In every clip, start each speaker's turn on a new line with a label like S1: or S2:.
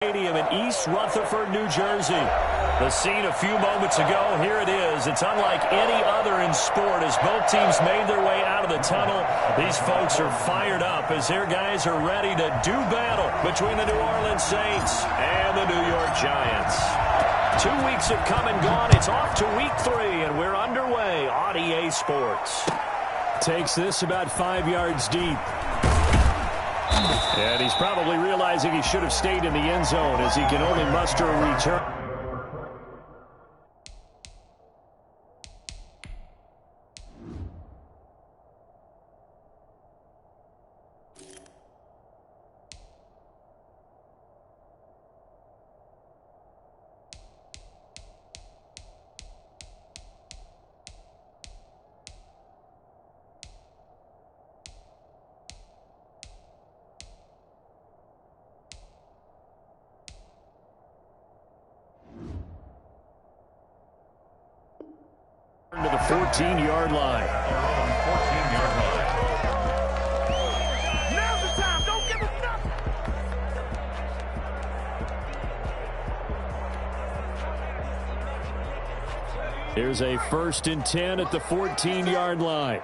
S1: Stadium in East Rutherford, New Jersey. The scene a few moments ago, here it is. It's unlike any other in sport as both teams made their way out of the tunnel. These folks are fired up as their guys are ready to do battle between the New Orleans Saints and the New York Giants. 2 weeks have come and gone. It's off to week 3, and we're underway on EA Sports. Takes this about 5 yards deep. And he's probably realizing he should have stayed in the end zone as he can only muster a return. To the 14-yard line.
S2: Now's the time. Don't give us nothing.
S1: Here's a 1st and 10 at the 14-yard line.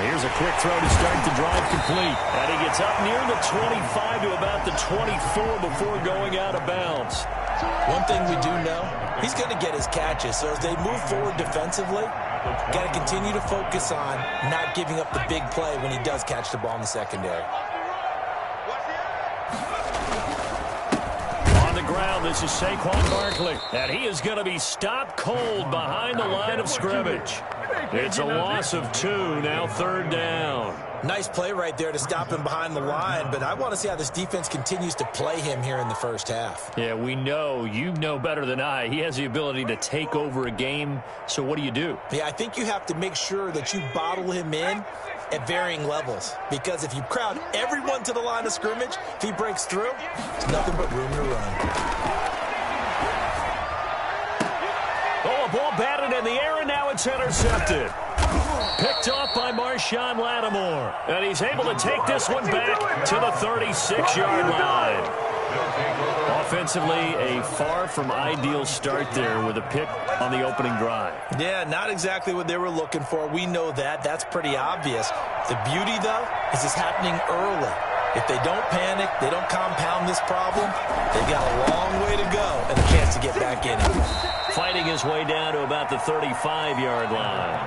S1: Here's a quick throw to start the drive complete. And he gets up near the 25 to about the 24 before going out of bounds.
S3: One thing we do know, he's going to get his catches. So as they move forward defensively, got to continue to focus on not giving up the big play when he does catch the ball in the secondary.
S1: On the ground, this is Saquon Barkley. And he is going to be stopped cold behind the line of scrimmage. It's a loss of 2, now 3rd down.
S3: Nice play right there to stop him behind the line, but I want to see how this defense continues to play him here in the first half.
S1: Yeah, we know. You know better than I. He has the ability to take over a game, so what do you do?
S3: Yeah, I think you have to make sure that you bottle him in at varying levels, because if you crowd everyone to the line of scrimmage, if he breaks through, there's nothing but room to run.
S1: Oh, a ball batted in the air, and now it's intercepted. Picked off by Marshawn Lattimore. And he's able to take this one back to the 36-yard line. Offensively, a far from ideal start there with a pick on the opening drive.
S3: Yeah, not exactly what they were looking for. We know that. That's pretty obvious. The beauty, though, is it's happening early. If they don't panic, they don't compound this problem, they've got a long way to go and a chance to get back in it.
S1: Fighting his way down to about the 35-yard line.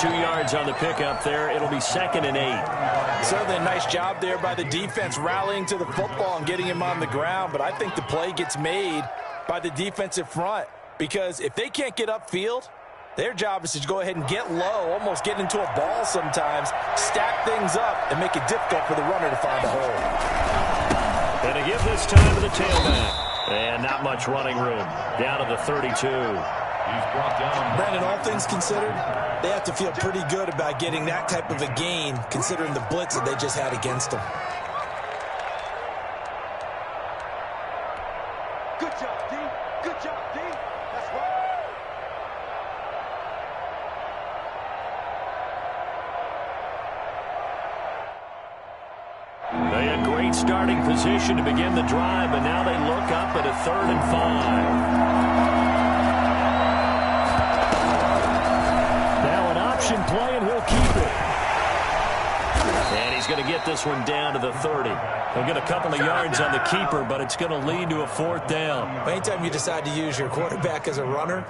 S1: 2 yards on the pickup there. It'll be 2nd and 8.
S3: Certainly a nice job there by the defense rallying to the football and getting him on the ground, but I think the play gets made by the defensive front because if they can't get upfield, their job is to go ahead and get low, almost get into a ball sometimes, stack things up, and make it difficult for the runner to find a hole.
S1: And to give this time to the tailback. And not much running room. Down to the 32.
S3: Brandon, all things considered, they have to feel pretty good about getting that type of a gain, considering the blitz that they just had against them.
S2: Good job, D. Good job, D. That's right.
S1: They had great starting position to begin the drive, but now they look up at a 3rd and 5. Now an option play, and he'll keep it. And he's going to get this one down to the 30. He'll get a couple of yards on the keeper, but it's going to lead to a 4th down.
S3: Anytime you decide to use your quarterback as a runner,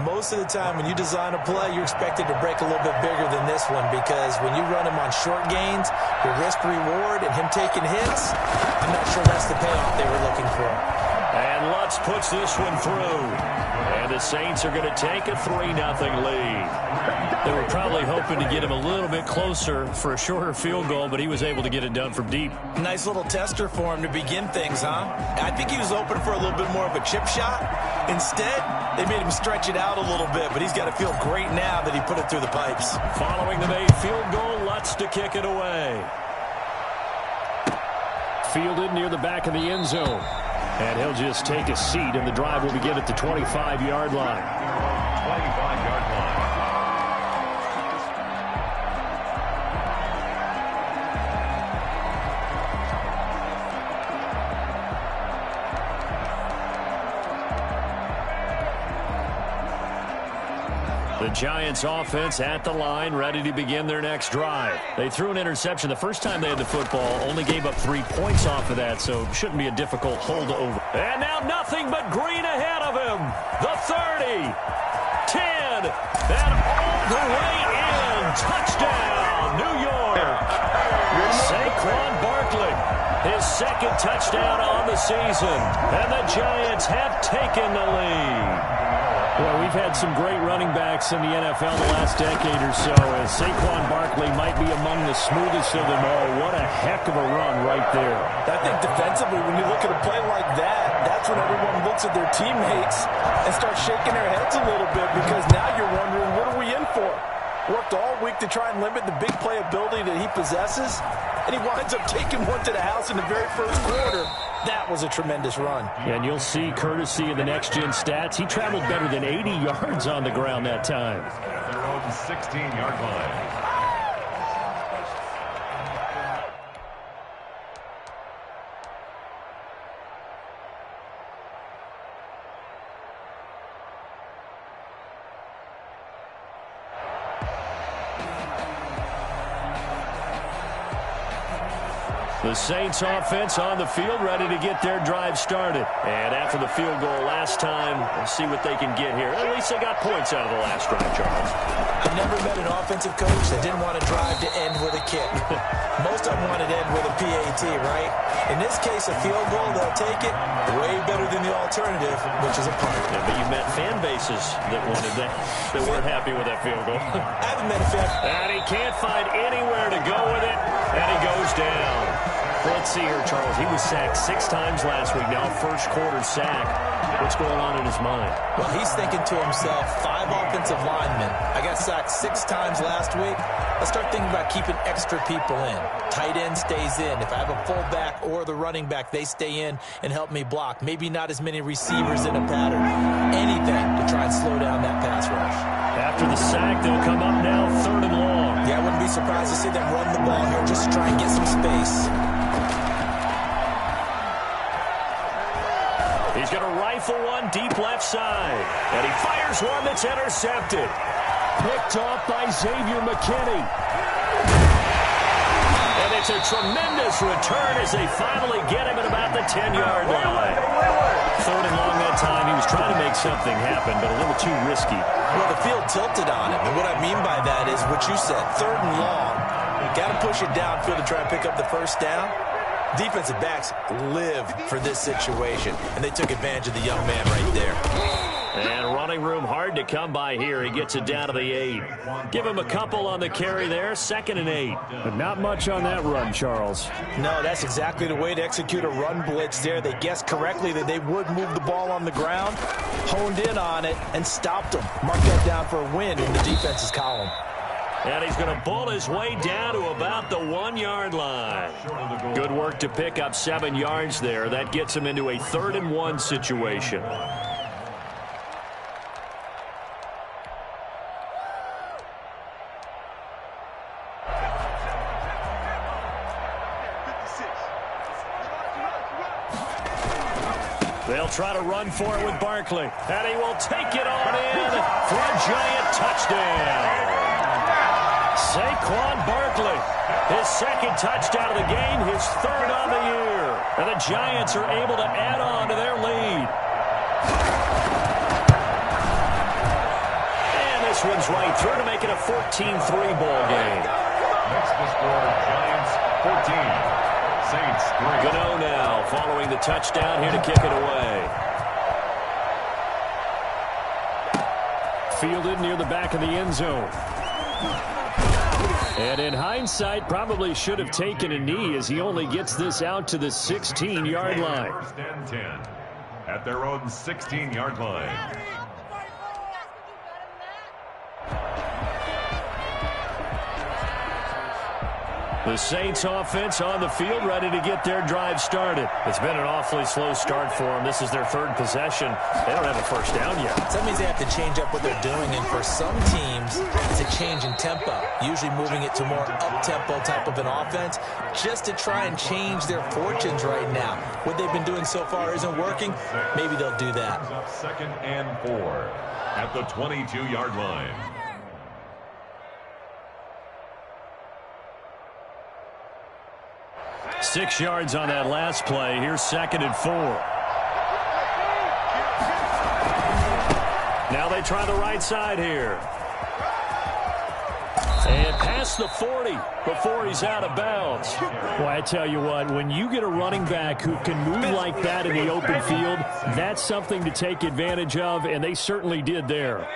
S3: most of the time when you design a play, you're expected to break a little bit bigger than this one because when you run him on short gains, your risk-reward and him taking hits, I'm not sure that's the payoff they were looking for.
S1: And Lutz puts this one through. And the Saints are going to take a 3-0 lead. They were probably hoping to get him a little bit closer for a shorter field goal, but he was able to get it done from deep.
S3: Nice little tester for him to begin things, huh? I think he was open for a little bit more of a chip shot. Instead, they made him stretch it out a little bit, but he's got to feel great now that he put it through the pipes.
S1: Following the made field goal, Lutz to kick it away. Fielded near the back of the end zone. And he'll just take a seat, and the drive will begin at the 25-yard line.
S4: 25-yard line.
S1: The Giants offense at the line, ready to begin their next drive. They threw an interception the first time they had the football, only gave up 3 points off of that, so shouldn't be a difficult holdover. And now nothing but green ahead of him. The 30, 10, and all the way in. Touchdown, New York. Saquon Barkley, his second touchdown on the season, and the Giants have taken the lead. Well, we've had some great running backs in the NFL the last decade or so, as Saquon Barkley might be among the smoothest of them all. What a heck of a run right there.
S3: I think defensively, when you look at a play like that, that's when everyone looks at their teammates and starts shaking their heads a little bit, because now you're wondering, what are we in for? Worked all week to try and limit the big play ability that he possesses, and he winds up taking one to the house in the very first quarter. That was a tremendous run.
S1: And you'll see, courtesy of the next-gen stats, he traveled better than 80 yards on the ground that time.
S4: At their own 16-yard line.
S1: The Saints offense on the field, ready to get their drive started. And after the field goal last time, we'll see what they can get here. At least they got points out of the last drive, Charles.
S3: I've never met an offensive coach that didn't want to drive to end with a kick. Most of them wanted to end with a PAT, right? In this case, a field goal, they'll take it way better than the alternative, which is a punt.
S1: Yeah, but you met fan bases that wanted that, that weren't happy with that field goal.
S3: I haven't met a fan.
S1: And he can't find anywhere to go with it, and he goes down. Let's see here, Charles. He was sacked 6 times last week. Now first quarter sack. What's going on in his mind?
S3: Well, he's thinking to himself, 5 offensive linemen. I got sacked 6 times last week. Let's start thinking about keeping extra people in. Tight end stays in. If I have a fullback or the running back, they stay in and help me block. Maybe not as many receivers in a pattern. Anything to try and slow down that pass rush.
S1: After the sack, they'll come up now 3rd and long.
S3: Yeah, I wouldn't be surprised to see them run the ball here just to try and get some space.
S1: He's going to rifle one deep left side. And he fires one that's intercepted. Picked off by Xavier McKinney. And it's a tremendous return as they finally get him at about the 10-yard line. 3rd and long that time. He was trying to make something happen, but a little too risky.
S3: Well, the field tilted on him. And what I mean by that is what you said. 3rd and long. Got to push it downfield to try and pick up the first down. Defensive backs live for this situation, and they took advantage of the young man right there.
S1: And running room hard to come by here. He gets it down to the 8. Give him a couple on the carry there. 2nd and 8. But not much on that run, Charles.
S3: No, that's exactly the way to execute a run blitz there. They guessed correctly that they would move the ball on the ground, honed in on it, and stopped them. Mark that down for a win in the defense's column.
S1: And he's going to bull his way down to about the 1-yard line. Good work to pick up 7 yards there. That gets him into a 3rd and 1 situation. They'll try to run for it with Barkley. And he will take it on in for a giant touchdown. Saquon Barkley, his 2nd touchdown of the game, his 3rd on the year. And the Giants are able to add on to their lead. And this one's right through to make it a 14-3 ball game.
S4: Next to score, Giants 14, Saints 3.
S1: Gano now following the touchdown here to kick it away. Fielded near the back of the end zone. And in hindsight, probably should have taken a knee as he only gets this out to the 16-yard line.
S4: 1st and 10 at their own 16-yard line.
S1: The Saints offense on the field, ready to get their drive started. It's been an awfully slow start for them. This is their third possession. They don't have a first down yet.
S3: So that means they have to change up what they're doing, and for some teams, it's a change in tempo, usually moving it to more up-tempo type of an offense, just to try and change their fortunes right now. What they've been doing so far isn't working. Maybe they'll do that.
S4: 2nd and 4 at the 22-yard line.
S1: Six yards on that last play. Here's 2nd and 4. Now they try the right side here. And past the 40 before he's out of bounds. Boy, I tell you what, when you get a running back who can move like that in the open field, that's something to take advantage of, and they certainly did there.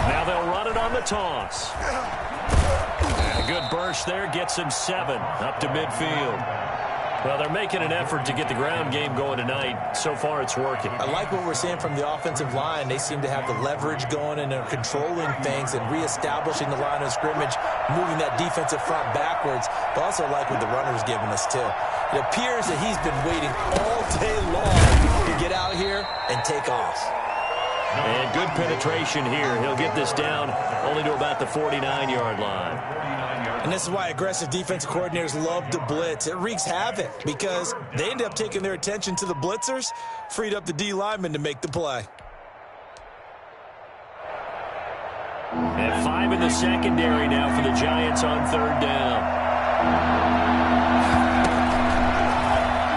S1: Now they'll run it on the toss. A good burst there gets him 7 up to midfield. Well, they're making an effort to get the ground game going tonight. So far, it's working.
S3: I like what we're seeing from the offensive line. They seem to have the leverage going, and they're controlling things and reestablishing the line of scrimmage, moving that defensive front backwards. But also like what the runner's giving us, too. It appears that he's been waiting all day long to get out here and take off.
S1: And good penetration here. He'll get this down only to about the 49-yard line.
S3: And this is why aggressive defensive coordinators love to blitz. It wreaks havoc because they end up taking their attention to the blitzers, freed up the D lineman to make the play.
S1: And 5 in the secondary now for the Giants on 3rd down.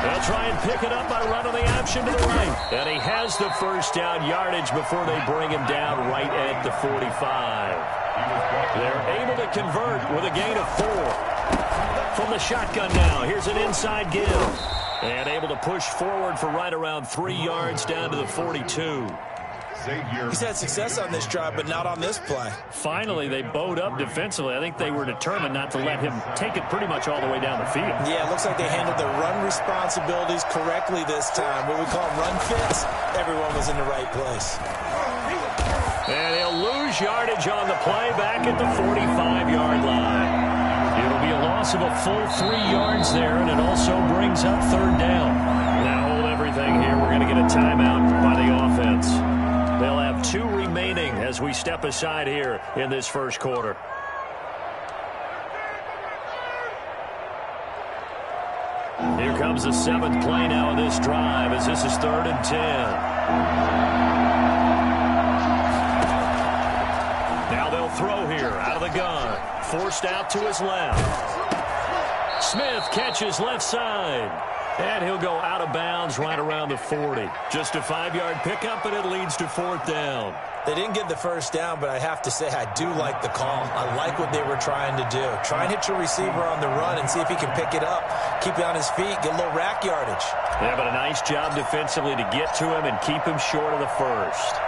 S1: They'll try and pick it up by running the option to the right. And he has the first down yardage before they bring him down right at the 45. They're able to convert with a gain of 4. From the shotgun now, here's an inside give. And able to push forward for right around 3 yards down to the 42.
S3: He's had success on this drive, but not on this play.
S1: Finally, they bowed up defensively. I think they were determined not to let him take it pretty much all the way down the field.
S3: Yeah, it looks like they handled their run responsibilities correctly this time. What we call run fits, everyone was in the right place.
S1: And he'll lose yardage on the play back at the 45-yard line. It'll be a loss of a full 3 yards there, and it also brings up 3rd down. Now hold everything here. We're going to get a timeout by the offense. They'll have 2 remaining as we step aside here in this first quarter. Here comes the 7th play now of this drive as this is 3rd and 10. Now they'll throw here out of the gun. Forced out to his left. Smith catches left side. And he'll go out of bounds right around the 40. Just a 5-yard pickup, and it leads to 4th down.
S3: They didn't get the first down, but I have to say I do like the call. I like what they were trying to do. Try and hit your receiver on the run and see if he can pick it up. Keep it on his feet, get a little rack yardage.
S1: Yeah, but a nice job defensively to get to him and keep him short of the first.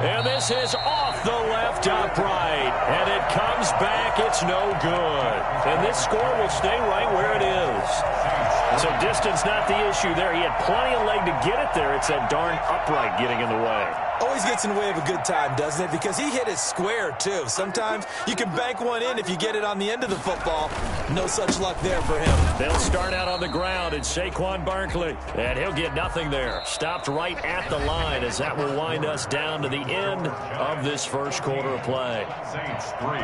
S1: And this is off the left upright. And it comes back. It's no good. And this score will stay right where it is. So distance not the issue there. He had plenty of leg to get it there. It's that darn upright getting in the way.
S3: Always gets in the way of a good time, doesn't it? Because he hit it square, too. Sometimes you can bank one in if you get it on the end of the football. No such luck there for him.
S1: They'll start out on the ground. It's Saquon Barkley. And he'll get nothing there. Stopped right at the line as that will wind us down to the end of this first quarter of play.
S4: Saints 3.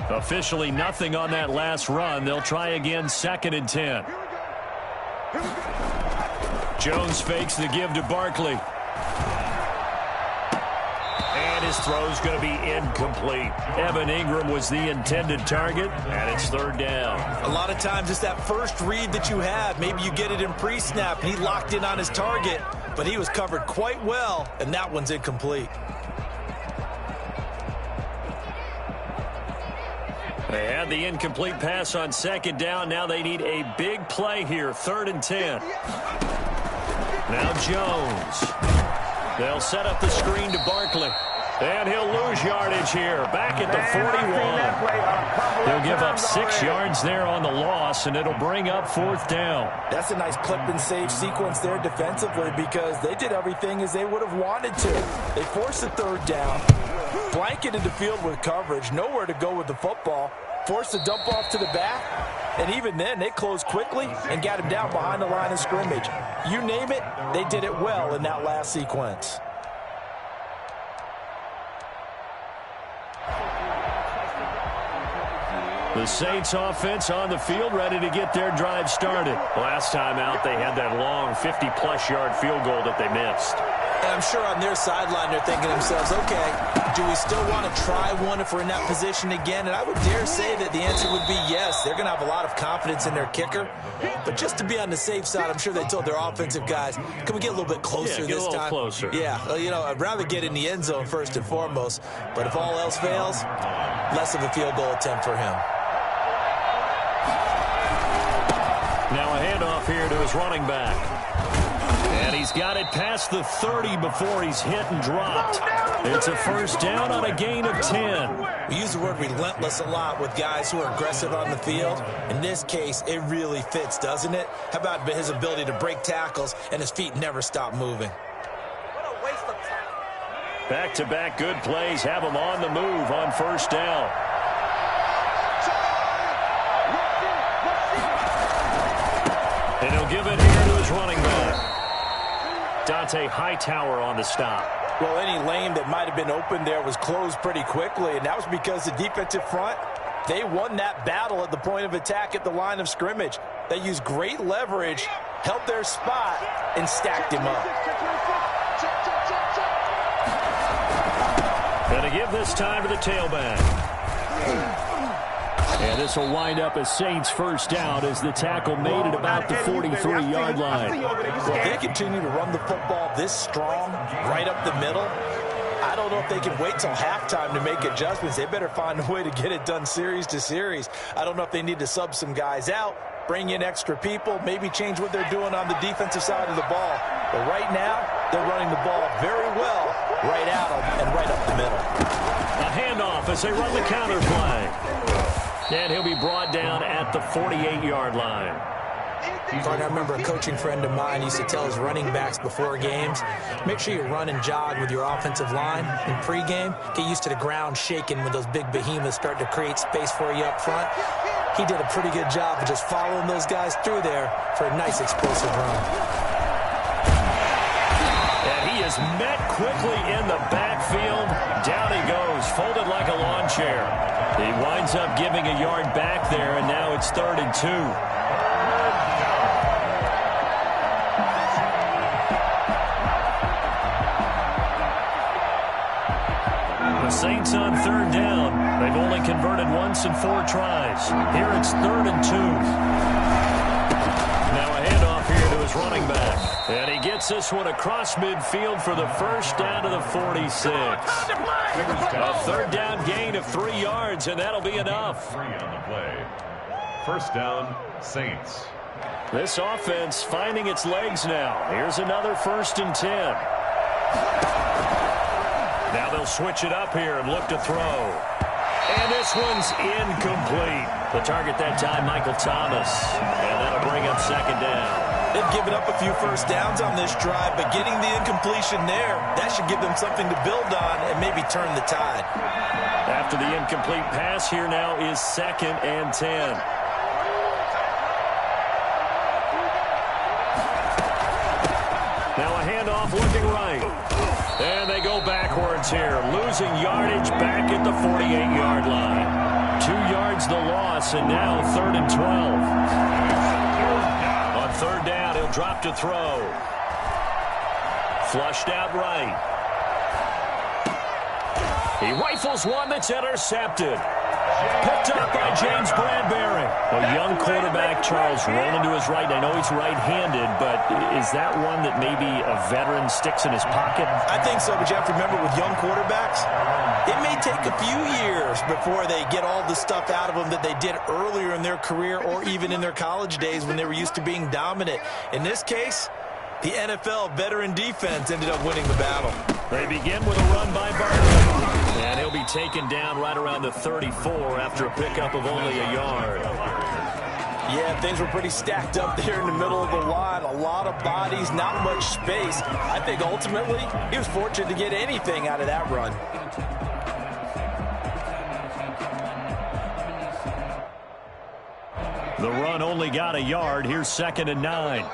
S1: Officially nothing on that last run. They'll try again, 2nd and 10. Jones fakes the give to Barkley. And his throw's going to be incomplete. Evan Ingram was the intended target, and it's 3rd down.
S3: A lot of times it's that first read that you have. Maybe you get it in pre-snap, and he locked in on his target, but he was covered quite well, and that one's incomplete.
S1: They had the incomplete pass on second down. Now they need a big play here, 3rd and 10. Now Jones. They'll set up the screen to Barkley. And he'll lose yardage here, back at the 41. He'll give up 6 yards there on the loss, and it'll bring up 4th down.
S3: That's a nice clip and save sequence there defensively because they did everything as they would have wanted to. They forced the 3rd down, blanketed the field with coverage, nowhere to go with the football, forced the dump off to the back, and even then they closed quickly and got him down behind the line of scrimmage. You name it, they did it well in that last sequence.
S1: The Saints offense on the field, ready to get their drive started. Last time out, they had that long 50-plus yard field goal that they missed.
S3: And I'm sure on their sideline they're thinking to themselves, okay, do we still want to try one if we're in that position again? And I would dare say that the answer would be yes. They're going to have a lot of confidence in their kicker. But just to be on the safe side, I'm sure they told their offensive guys, can we get a little bit closer this time?
S1: Get a little closer.
S3: Yeah, you know, I'd rather get in the end zone first and foremost. But if all else fails, less of a field goal attempt for him.
S1: Now a handoff here to his running back. And he's got it past the 30 before he's hit and dropped. It's a 1st down on a gain of 10.
S3: We use the word relentless a lot with guys who are aggressive on the field. In this case, it really fits, doesn't it? How about his ability to break tackles and his feet never stop moving?
S2: What a waste of time.
S1: Back-to-back good plays have him on the move on 1st down. And he'll give it here to his running back. Dante Hightower on the stop.
S3: Well, any lane that might have been open there was closed pretty quickly, and that was because the defensive front, they won that battle at the point of attack at the line of scrimmage. They used great leverage, held their spot, and stacked him up.
S1: And to give this time to the tailback. And this will wind up a Saints 1st down as the tackle made it about the 43-yard line.
S3: Well, if they continue to run the football this strong, right up the middle, I don't know if they can wait till halftime to make adjustments. They better find a way to get it done series to series. I don't know if they need to sub some guys out, bring in extra people, maybe change what they're doing on the defensive side of the ball. But right now, they're running the ball very well right at them and right up the middle.
S1: A handoff as they run the counter play. And he'll be brought down at the 48-yard line.
S5: I remember a coaching friend of mine used to tell his running backs before games, make sure you run and jog with your offensive line in pregame. Get used to the ground shaking when those big behemoths start to create space for you up front. He did a pretty good job of just following those guys through there for a nice explosive run.
S1: And he is met quickly in the backfield. Down he goes, folded like a lawn chair. He winds up giving a yard back there, and now it's 3rd and 2. The Saints on 3rd down. They've only converted once in 4 tries. Here it's 3rd and 2. Now a handoff here to his running back. And he gets this one across midfield for the 1st down to the 46. A 3rd down gain of 3 yards, and that'll be enough.
S4: 3 on the play. 1st down, Saints.
S1: This offense finding its legs now. Here's another 1st and 10. Now they'll switch it up here and look to throw. And this one's incomplete. The target that time, Michael Thomas. And that'll bring up 2nd down.
S3: They've given up a few 1st downs on this drive, but getting the incompletion there, that should give them something to build on and maybe turn the tide.
S1: After the incomplete pass, here now is 2nd and 10. Now a handoff looking right. And they go backwards here, losing yardage back at the 48-yard line. 2 yards the loss, and now 3rd and 12. On 3rd down, he'll drop to throw. Flushed out right. He rifles one that's intercepted. Picked up by James Bradbury. A young quarterback, Charles, rolling to his right. I know he's right-handed, but is that one that maybe a veteran sticks in his pocket?
S3: I think so, but you have to remember with young quarterbacks, it may take a few years before they get all the stuff out of them that they did earlier in their career or even in their college days when they were used to being dominant. In this case, the NFL veteran defense ended up winning the battle.
S1: They begin with a run by Barkley. And he'll be taken down right around the 34 after a pickup of only a yard.
S3: Yeah, things were pretty stacked up there in the middle of the line. A lot of bodies, not much space. I think ultimately he was fortunate to get anything out of that run.
S1: The run only got a yard. Here's 2nd and 9.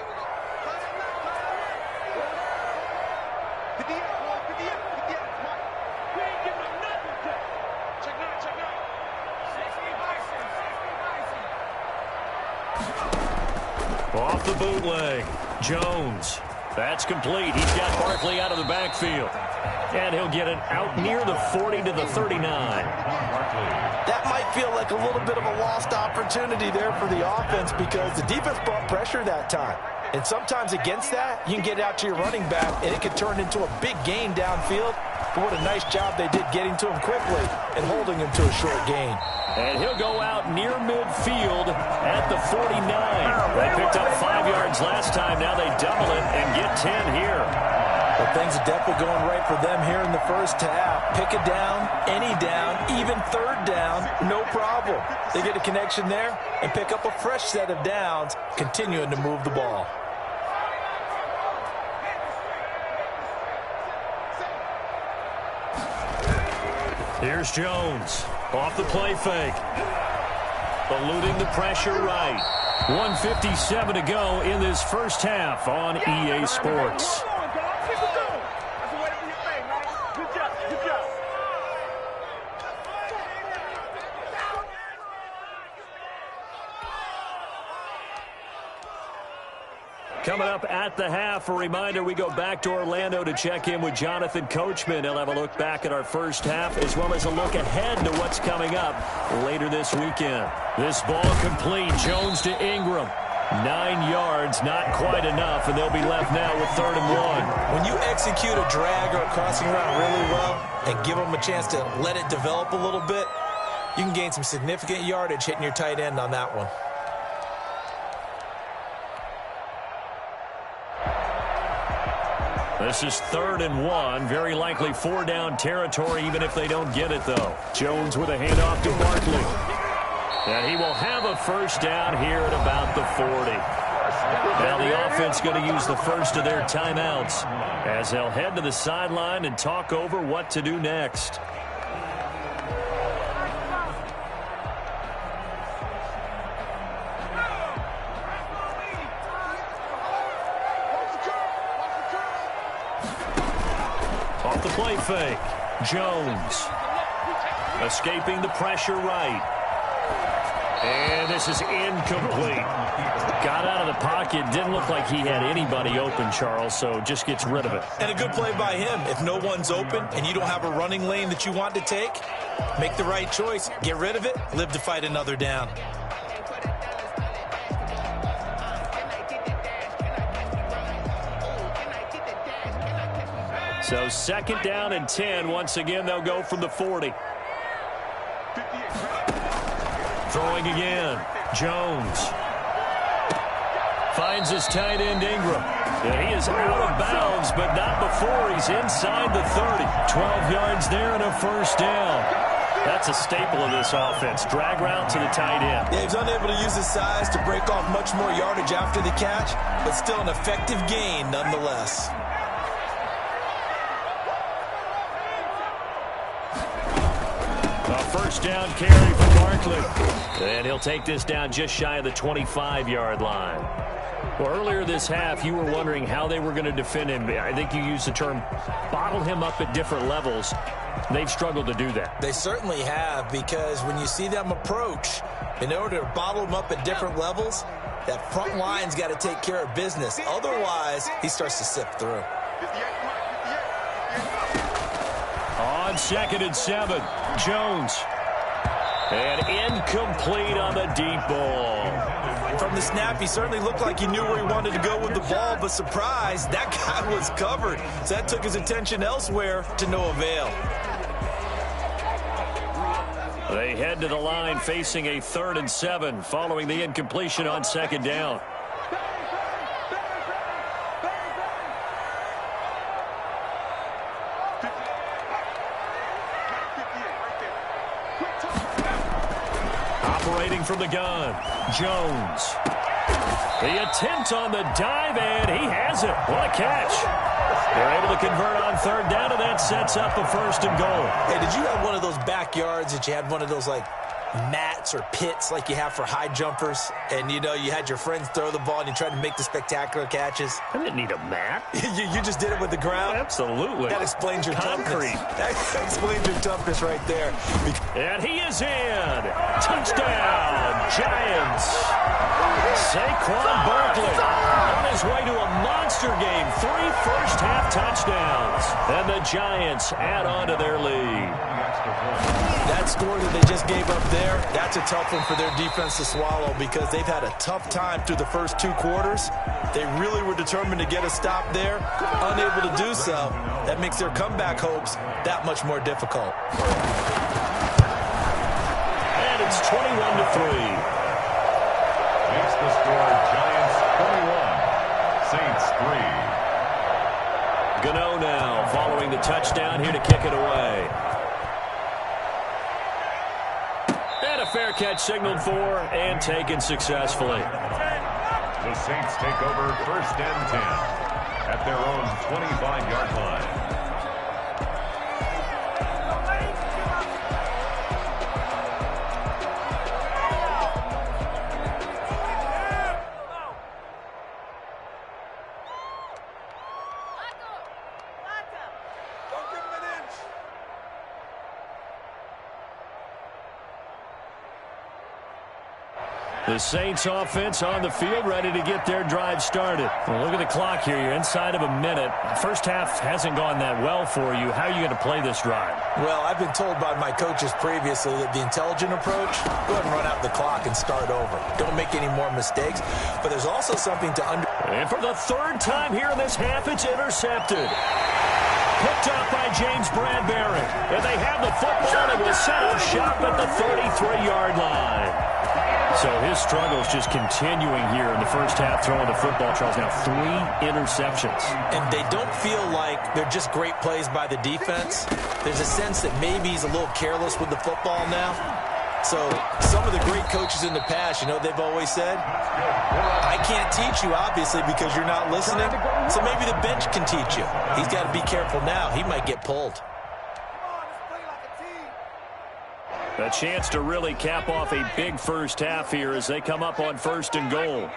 S1: Off the bootleg. Jones. That's complete. He's got Barkley out of the backfield. And he'll get it out near the 40 to the 39.
S3: That might feel like a little bit of a lost opportunity there for the offense because the defense brought pressure that time. And sometimes against that, you can get it out to your running back, and it could turn into a big gain downfield. But what a nice job they did getting to him quickly and holding him to a short gain.
S1: And he'll go out near midfield at the 49. They picked up 5 yards last time. Now they double it and get 10 here.
S3: Well, things are definitely going right for them here in the first half. Pick a down, any down, even third down, no problem. They get a connection there and pick up a fresh set of downs, continuing to move the ball.
S1: Here's Jones. Off the play fake. Eluding the pressure right. 1:57 to go in this first half on EA Sports. Coming up at the half, a reminder, we go back to Orlando to check in with Jonathan Coachman. He'll have a look back at our first half as well as a look ahead to what's coming up later this weekend. This ball complete. Jones to Ingram. 9 yards, not quite enough, and they'll be left now with 3rd and 1.
S3: When you execute a drag or a crossing route really well and give them a chance to let it develop a little bit, you can gain some significant yardage hitting your tight end on that one.
S1: This is 3rd and 1. Very likely 4-down territory, even if they don't get it, though. Jones with a handoff to Barkley. And he will have a first down here at about the 40. Now the offense going to use the first of their timeouts as they'll head to the sideline and talk over what to do next. Off the play fake. Jones. Escaping the pressure right. And this is incomplete. Got out of the pocket. Didn't look like he had anybody open, Charles, so just gets rid of it.
S3: And a good play by him. If no one's open and you don't have a running lane that you want to take, make the right choice. Get rid of it. Live to fight another down.
S1: So 2nd down and 10. Once again, they'll go from the 40. Throwing again. Jones. Finds his tight end, Ingram. Yeah, he is out of bounds, but not before he's inside the 30. 12 yards there and a first down. That's a staple of this offense. Drag route to the tight end.
S3: Yeah, he's unable to use his size to break off much more yardage after the catch, but still an effective gain nonetheless.
S1: A first down carry for Barkley. And he'll take this down just shy of the 25-yard line. Well, earlier this half, you were wondering how they were going to defend him. I think you used the term bottle him up at different levels. They've struggled to do that.
S3: They certainly have, because when you see them approach, in order to bottle him up at different levels, that front line's got to take care of business. Otherwise, he starts to sift through.
S1: On 2nd and 7, Jones. And incomplete on the deep ball.
S3: From the snap, he certainly looked like he knew where he wanted to go with the ball, but surprise, that guy was covered. So that took his attention elsewhere to no avail.
S1: They head to the line facing a 3rd and 7 following the incompletion on 2nd down. Operating from the gun, Jones. The attempt on the dive, and he has it. What a catch. They're able to convert on 3rd down, and that sets up a 1st and goal.
S5: Hey, did you have one of those backyards that you had one of those, like, mats or pits like you have for high jumpers, and, you know, you had your friends throw the ball and you tried to make the spectacular catches?
S1: I didn't need a mat.
S5: you just did it with the ground?
S1: Absolutely.
S5: That explains your
S1: concrete.
S5: That explains your toughness right there.
S1: And he is in. Touchdown, Giants. Saquon Barkley on his way to a monster game. 3 first-half touchdowns. And the Giants add on to their lead.
S3: That score that they just gave up there, that's a tough one for their defense to swallow because they've had a tough time through the first 2 quarters. They really were determined to get a stop there, unable to do so. That makes their comeback hopes that much more difficult.
S1: And it's 21-3.
S4: Makes the score Giants 21, Saints 3.
S1: Gano now following the touchdown here to kick it away. And a fair catch signaled for and taken successfully.
S4: The Saints take over 1st and 10 at their own 25-yard line.
S1: The Saints offense on the field, ready to get their drive started. Well, look at the clock here. You're inside of a minute. First half hasn't gone that well for you. How are you going to play this drive?
S5: Well, I've been told by my coaches previously that the intelligent approach, go ahead and run out the clock and start over. Don't make any more mistakes. But there's also something to
S1: And for the 3rd time here in this half, it's intercepted. Picked up by James Bradbury. And they have the football and will set up shop at the 33-yard line. So his struggles just continuing here in the first half throwing the football. Charles, now 3 interceptions.
S5: And they don't feel like they're just great plays by the defense. There's a sense that maybe he's a little careless with the football now. So some of the great coaches in the past, you know, they've always said, I can't teach you, obviously, because you're not listening. So maybe the bench can teach you. He's got to be careful now. He might get pulled.
S1: A chance to really cap off a big first half here as they come up on 1st and goal.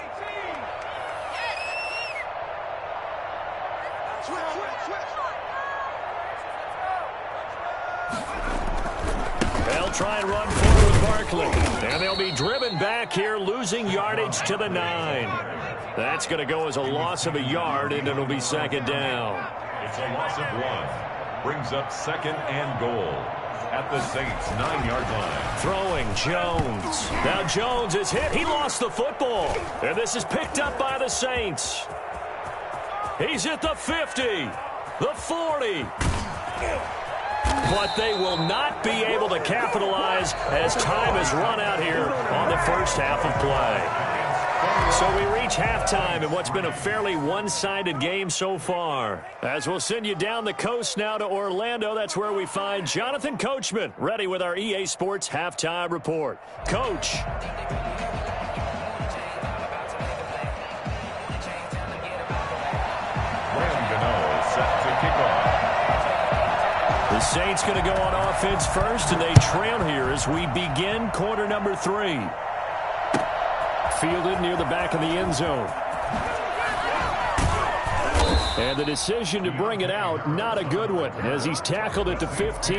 S1: They'll try and run forward with Barkley. And they'll be driven back here, losing yardage to the 9. That's going to go as a loss of a yard, and it'll be 2nd down.
S4: It's a loss of 1. Brings up 2nd and goal at the Saints' 9-yard line.
S1: Throwing Jones. Now Jones is hit. He lost the football. And this is picked up by the Saints. He's at the 50, the 40. But they will not be able to capitalize as time has run out here on the first half of play. So we reach halftime in what's been a fairly one-sided game so far. As we'll send you down the coast now to Orlando, that's where we find Jonathan Coachman, ready with our EA Sports Halftime Report. Coach.
S4: Set to kick off.
S1: The Saints going to go on offense first, and they trail here as we begin quarter number 3. Fielded near the back of the end zone. And the decision to bring it out, not a good one, as he's tackled at the 15.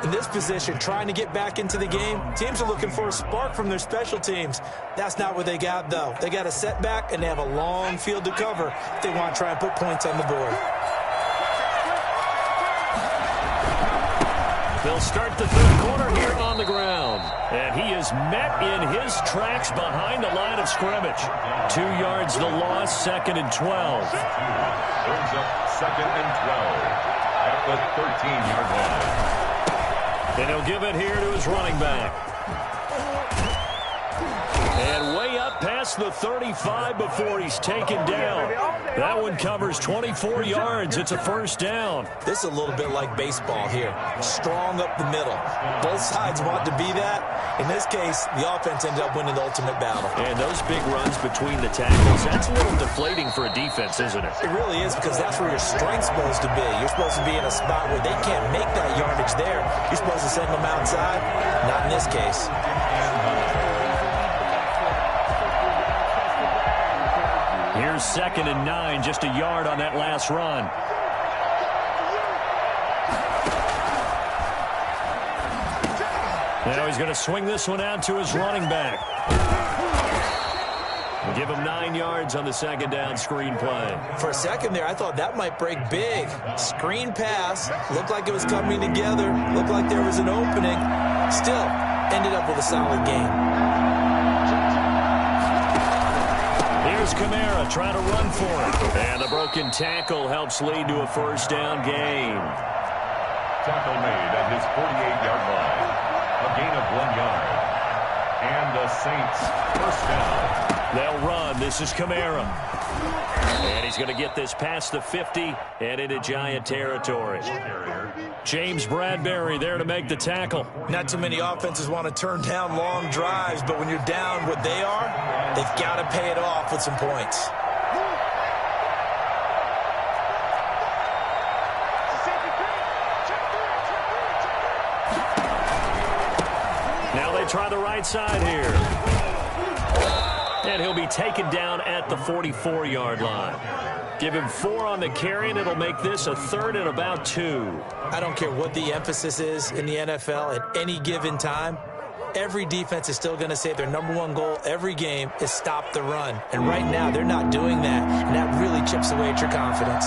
S5: In this position, trying to get back into the game, teams are looking for a spark from their special teams. That's not what they got, though. They got a setback, and they have a long field to cover if they want to try and put points on the board.
S1: They'll start the third quarter here on the ground. And he is met in his tracks behind the line of scrimmage. 2 yards the loss, 2nd and 12.
S4: Brings up 2nd and 12 at the 13-yard line.
S1: And he'll give it here to his running back. And way up past the 35 before he's taken down. That one covers 24 yards. It's a first down.
S5: This is a little bit like baseball here. Strong up the middle. Both sides want to be that. In this case, the offense ended up winning the ultimate battle.
S1: And those big runs between the tackles, that's a little deflating for a defense, isn't it?
S5: It really is, because that's where your strength's supposed to be. You're supposed to be in a spot where they can't make that yardage there. You're supposed to send them outside. Not in this case.
S1: Here's 2nd and 9, just a yard on that last run. Now he's going to swing this one out to his running back. Give him 9 yards on the 2nd down screen play.
S5: For a second there, I thought that might break big. Screen pass. Looked like it was coming together. Looked like there was an opening. Still, ended up with a solid game.
S1: Here's Kamara trying to run for it. And the broken tackle helps lead to a first down gain.
S4: Tackle made at his 48-yard line. A gain of 1 yard. And the Saints first down.
S1: They'll run. This is Kamara. And he's going to get this past the 50 and into Giant territory. James Bradbury there to make the tackle.
S5: Not too many offenses want to turn down long drives, but when you're down what they are, they've got to pay it off with some points.
S1: Now they try the right side here. And he'll be taken down at the 44-yard line. Give him 4 on the carry, and it'll make this a 3rd and about 2.
S5: I don't care what the emphasis is in the NFL at any given time. Every defense is still going to say their #1 goal every game is stop the run. And right now, they're not doing that, and that really chips away at your confidence.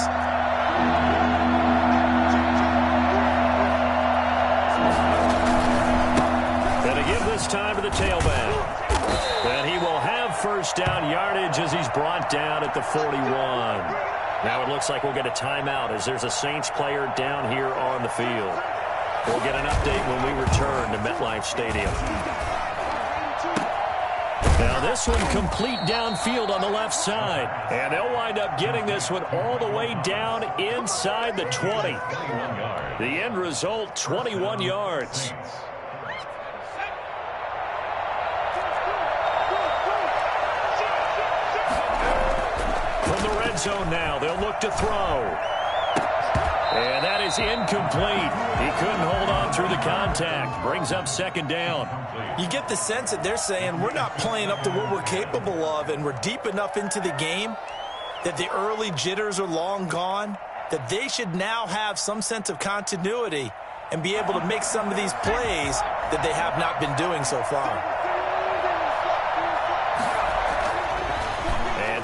S1: And to give this time to the tailback. And he will have first down yardage as he's brought down at the 41. Now it looks like we'll get a timeout as there's a Saints player down here on the field. We'll get an update when we return to MetLife Stadium. Now this one complete downfield on the left side. And they'll wind up getting this one all the way down inside the 20. The end result, 21 yards. Zone now. They'll look to throw. And that is incomplete. He couldn't hold on through the contact. Brings up 2nd down.
S5: You get the sense that they're saying we're not playing up to what we're capable of, and we're deep enough into the game that the early jitters are long gone, that they should now have some sense of continuity and be able to make some of these plays that they have not been doing so far.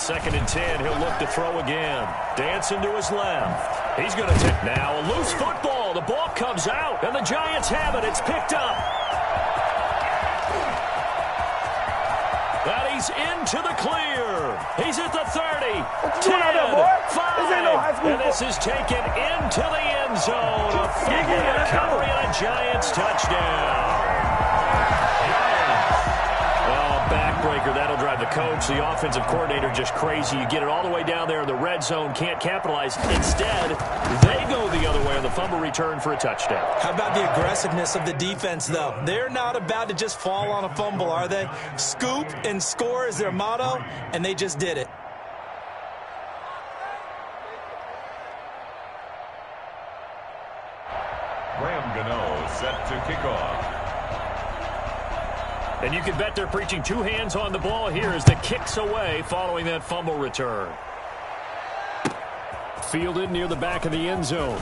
S1: 2nd and 10, he'll look to throw again. Dancing to his left. He's going to take now a loose football. The ball comes out, and the Giants have it. It's picked up. And he's into the clear. He's at the 30, 10, 5, and this is taken into the end zone. A fumble recovery and a Giants touchdown. Backbreaker, that'll drive the coach, the offensive coordinator, just crazy. You get it all the way down there in the red zone, can't capitalize. Instead, they go the other way on the fumble return for a touchdown.
S5: How about the aggressiveness of the defense, though? They're not about to just fall on a fumble, are they? Scoop and score is their motto, and they just did it.
S4: Graham Gano set to kick off.
S1: And you can bet they're preaching 2 hands on the ball here as the kick's away following that fumble return. Fielded near the back of the end zone.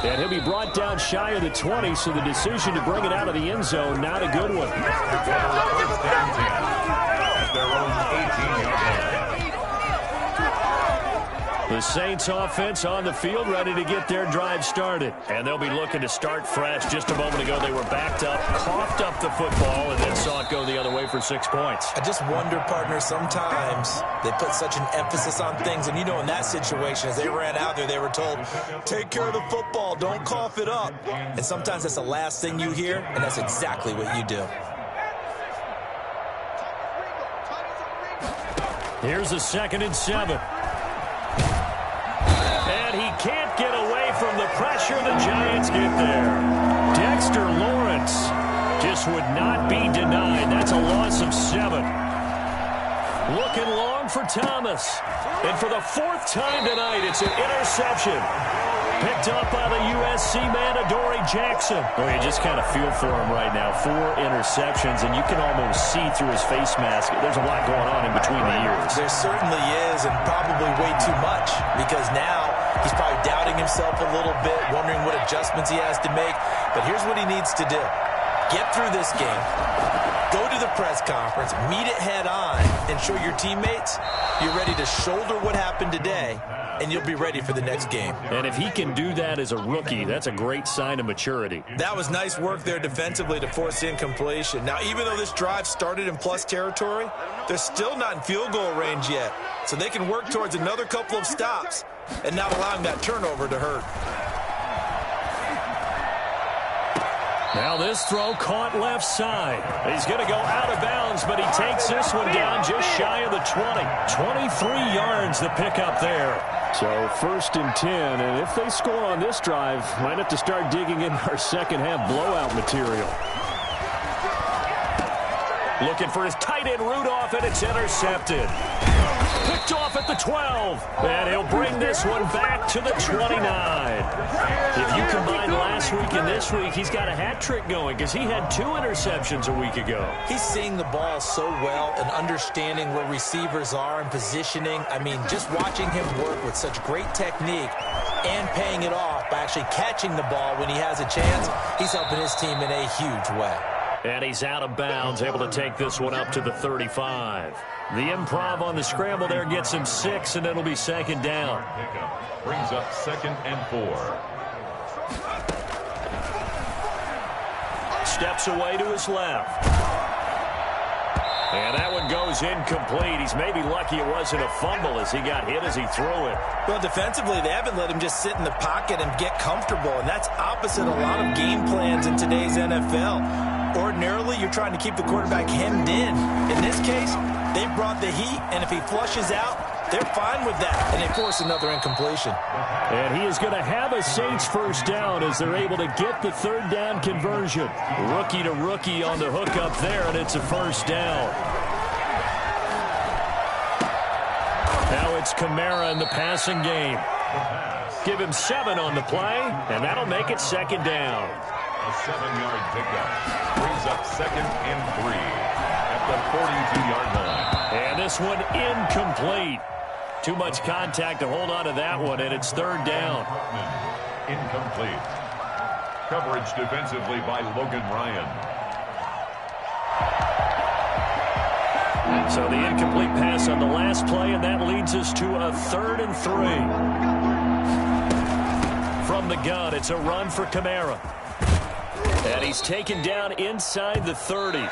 S1: And he'll be brought down shy of the 20, so the decision to bring it out of the end zone, not a good one. The Saints offense on the field, ready to get their drive started. And they'll be looking to start fresh. Just a moment ago, they were backed up, coughed up the football, and then saw it go the other way for 6 points.
S5: I just wonder, partner, sometimes they put such an emphasis on things. And, you know, in that situation, as they ran out there, they were told, take care of the football, don't cough it up. And sometimes that's the last thing you hear, and that's exactly what you do.
S1: Here's a 2nd and 7. And he can't get away from the pressure. The Giants get there. Dexter Lawrence just would not be denied. That's a loss of 7. Looking long for Thomas. And for the 4th time tonight, it's an interception. Picked up by the USC man, Adoree Jackson. Oh, you just kind of feel for him right now. 4 interceptions, and you can almost see through his face mask. There's a lot going on in between the ears.
S5: There certainly is, and probably way too much, because now he's probably doubting himself a little bit, wondering what adjustments he has to make. But here's what he needs to do. Get through this game. Go to the press conference, meet it head on, and show your teammates you're ready to shoulder what happened today, and you'll be ready for the next game.
S1: And if he can do that as a rookie, that's a great sign of maturity.
S5: That was nice work there defensively to force incompletion. Now, even though this drive started in plus territory, they're still not in field goal range yet. So they can work towards another couple of stops and not allowing that turnover to hurt.
S1: Now this throw caught left side. He's going to go out of bounds, but he takes this one down just shy of the 20. 23 yards the pickup there.
S6: So 1st and 10, and if they score on this drive, might have to start digging in our second half blowout material.
S1: Looking for his tight end Rudolph, and it's intercepted. Picked off at the 12, and he'll bring this one back to the 29. If you combine last week and this week, he's got a hat trick going because he had 2 interceptions a week ago.
S5: He's seeing the ball so well and understanding where receivers are and positioning. I mean, just watching him work with such great technique and paying it off by actually catching the ball when he has a chance, he's helping his team in a huge way.
S1: And he's out of bounds, able to take this one up to the 35. The improv on the scramble there gets him 6, and it'll be 2nd down.
S4: Pickup brings up 2nd and 4.
S1: Steps away to his left. And that one goes incomplete. He's maybe lucky it wasn't a fumble as he got hit as he threw it.
S5: Well, defensively, they haven't let him just sit in the pocket and get comfortable, and that's opposite a lot of game plans in today's NFL. Ordinarily, you're trying to keep the quarterback hemmed in. In this case, they brought the heat, and if he flushes out, they're fine with that, and they force another incompletion.
S1: And he is going to have a Saints 1st down as they're able to get the 3rd down conversion. Rookie to rookie on the hook up there, and it's a 1st down. Now it's Kamara in the passing game. Give him 7 on the play, and that'll make it 2nd down.
S4: A 7-yard pickup brings up 2nd and 3 at the 42-yard line.
S1: And this one incomplete. Too much contact to hold on to that one, and it's 3rd down.
S4: Incomplete. Coverage defensively by Logan Ryan.
S1: So the incomplete pass on the last play, and that leads us to a 3rd and 3. From the gun, it's a run for Kamara. And he's taken down inside the 30. 14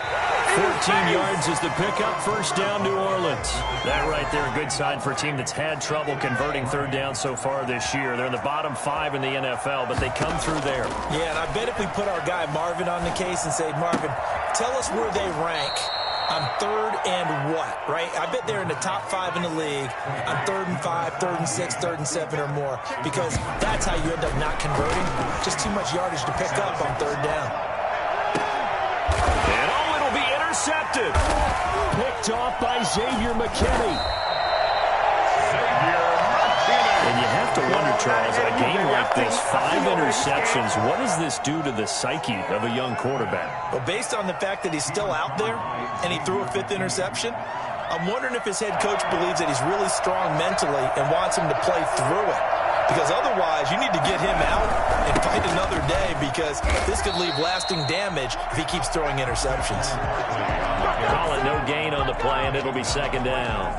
S1: yards is the pickup. 1st down, New Orleans. That right there, a good sign for a team that's had trouble converting 3rd down so far this year. They're in the bottom 5 in the NFL, but they come through there.
S5: Yeah, and I bet if we put our guy Marvin on the case and say, Marvin, tell us where they rank on 3rd and what, right? I bet they're in the top 5 in the league on 3rd and 5, 3rd and 6, 3rd and 7 or more, because that's how you end up not converting. Just too much yardage to pick up on 3rd down.
S1: And oh, it'll be intercepted. Picked off by Xavier McKinney. And you have to wonder, Charles, in a game like this, 5 interceptions, what does this do to the psyche of a young quarterback?
S5: Well, based on the fact that he's still out there and he threw a 5th interception, I'm wondering if his head coach believes that he's really strong mentally and wants him to play through it. Because otherwise, you need to get him out and fight another day, because this could leave lasting damage if he keeps throwing interceptions.
S1: Call it no gain on the play, and it'll be 2nd down.